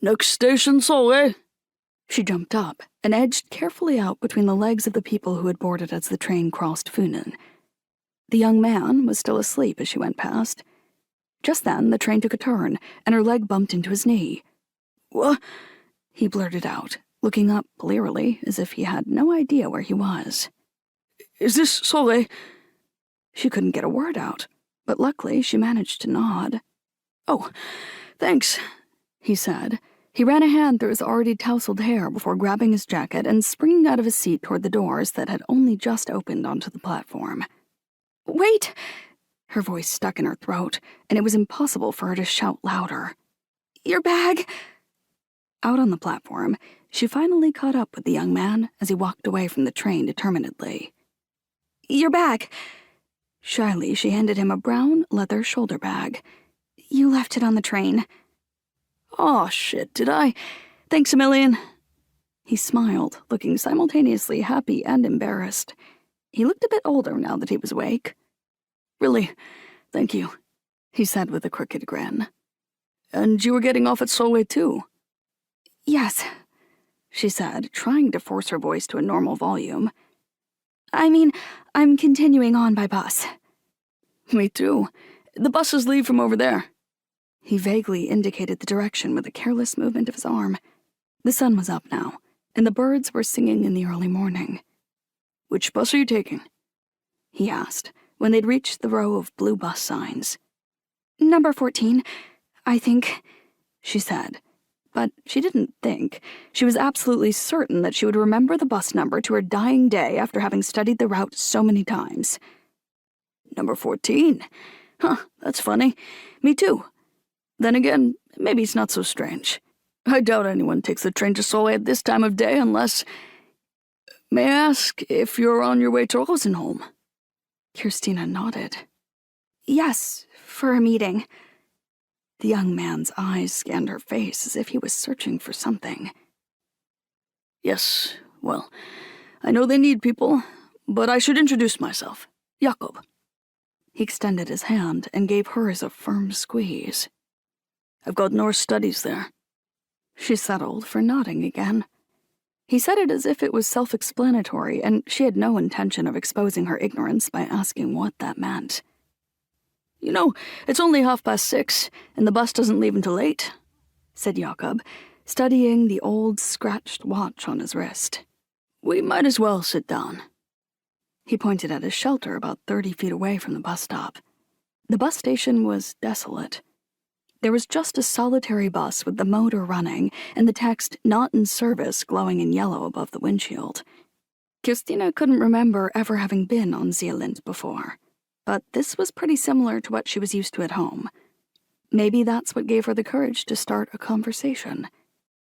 Next station, Solway. She jumped up and edged carefully out between the legs of the people who had boarded as the train crossed Funen. The young man was still asleep as she went past. Just then, the train took a turn, and her leg bumped into his knee. "What?" he blurted out, looking up blearily as if he had no idea where he was. "Is this Solway?" She couldn't get a word out, but luckily she managed to nod. "Oh, thanks," he said. He ran a hand through his already tousled hair before grabbing his jacket and springing out of his seat toward the doors that had only just opened onto the platform. "Wait!" Her voice stuck in her throat, and it was impossible for her to shout louder. "Your bag!" Out on the platform, she finally caught up with the young man as he walked away from the train determinedly. "Your bag!" Shyly, she handed him a brown leather shoulder bag. "You left it on the train." "Aw, shit, did I? Thanks a million." He smiled, looking simultaneously happy and embarrassed. He looked a bit older now that he was awake. "Really, thank you," he said with a crooked grin. "And you were getting off at Solway too?" "Yes," she said, trying to force her voice to a normal volume. "I mean, I'm continuing on by bus." "Me too. The buses leave from over there." He vaguely indicated the direction with a careless movement of his arm. The sun was up now, and the birds were singing in the early morning. "Which bus are you taking?" he asked, when they'd reached the row of blue bus signs. "Number 14, I think," she said. But she didn't think. She was absolutely certain that she would remember the bus number to her dying day after having studied the route so many times. "Number 14? Huh, that's funny. Me too. Then again, maybe it's not so strange. I doubt anyone takes the train to Solway at this time of day unless... May I ask if you're on your way to Rosenholm?" Christina nodded. "Yes, for a meeting." The young man's eyes scanned her face as if he was searching for something. "Yes, well, I know they need people, but I should introduce myself. Jakob." He extended his hand and gave hers a firm squeeze. "I've got Norse studies there." She settled for nodding again. He said it as if it was self-explanatory, and she had no intention of exposing her ignorance by asking what that meant. "You know, it's only 6:30, and the bus doesn't leave until 8, said Jakob, studying the old scratched watch on his wrist. "We might as well sit down." He pointed at his shelter about 30 feet away from the bus stop. The bus station was desolate. There was just a solitary bus with the motor running and the text "Not in Service" glowing in yellow above the windshield. Christina couldn't remember ever having been on Zealand before, but this was pretty similar to what she was used to at home. Maybe that's what gave her the courage to start a conversation.